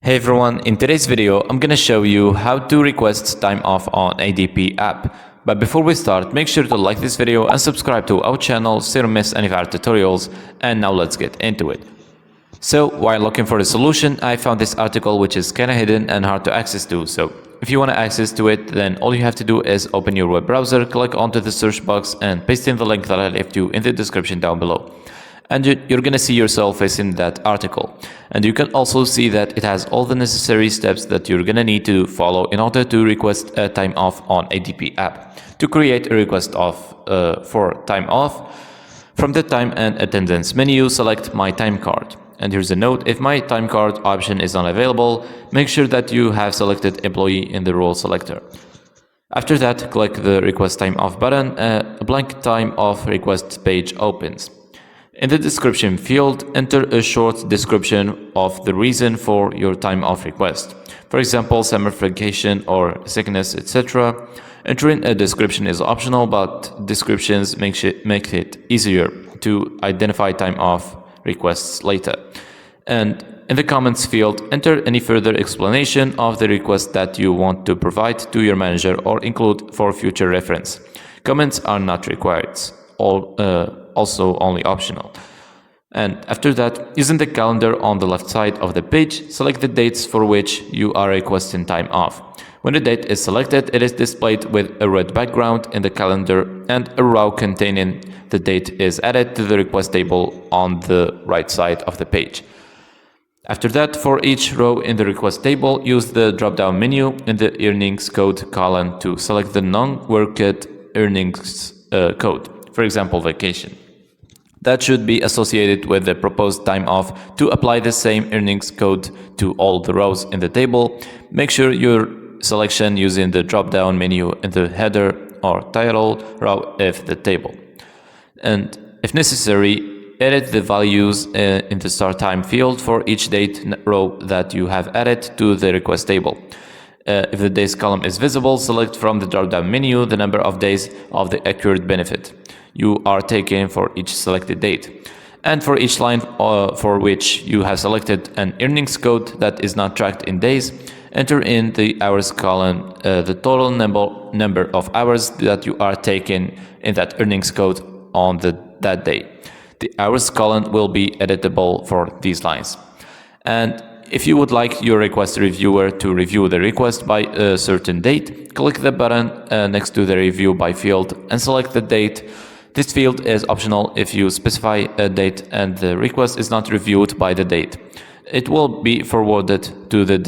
Hey everyone, in today's video I'm gonna show you how to request time off on ADP app. But before we start, make sure to like this video and subscribe to our channel so you don't miss any of our tutorials. And now let's get into it. So while looking for a solution, I found this article which is kinda hidden and hard to access to. So if you want to access to it, then all you have to do is open your web browser, click onto the search box and paste in the link that I left you in the description down below. And you're gonna see yourself facing that article. And you can also see that it has all the necessary steps that you're gonna need to follow in order to request a time off on ADP app. To create a request for time off, from the time and attendance menu, select My Time Card. And here's a note: if My Time Card option is unavailable, make sure that you have selected Employee in the role selector. After that, click the Request Time Off button. A blank time off request page opens. In the description field, enter a short description of the reason for your time off request. For example, summer vacation or sickness, etc. Entering a description is optional, but descriptions make it easier to identify time off requests later. And in the comments field, enter any further explanation of the request that you want to provide to your manager or include for future reference. Comments are not required. Also only optional. And after that, using the calendar on the left side of the page, select the dates for which you are requesting time off. When the date is selected, it is displayed with a red background in the calendar, and a row containing the date is added to the request table on the right side of the page. After that, for each row in the request table, use the drop-down menu in the earnings code column to select the non-worked earnings code, for example, vacation. That should be associated with the proposed time off. To apply the same earnings code to all the rows in the table, make sure your selection using the drop-down menu in the header or title row of the table. And if necessary, edit the values in the start time field for each date row that you have added to the request table. If the days column is visible, select from the drop-down menu the number of days of the accrued benefit you are taking for each selected date. And for each line for which you have selected an earnings code that is not tracked in days, enter in the hours column the total number of hours that you are taking in that earnings code on that day. The hours column will be editable for these lines. And if you would like your request reviewer to review the request by a certain date, click the button next to the Review By field and select the date. This field is optional if you specify a date and the request is not reviewed by the date. It will be forwarded to the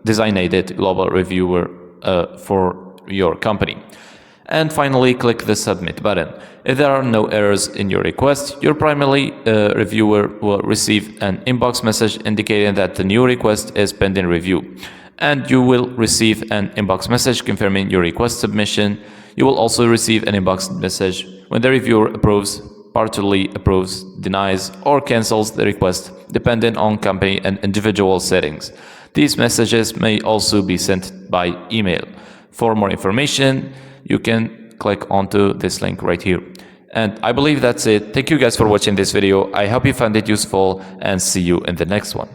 designated global reviewer for your company. And finally, click the Submit button. If there are no errors in your request, your primary reviewer will receive an inbox message indicating that the new request is pending review. And you will receive an inbox message confirming your request submission. You will also receive an inbox message when the reviewer approves, partially approves, denies, or cancels the request, depending on company and individual settings. These messages may also be sent by email. For more information, you can click onto this link right here. And I believe that's it. Thank you guys for watching this video. I hope you found it useful and see you in the next one.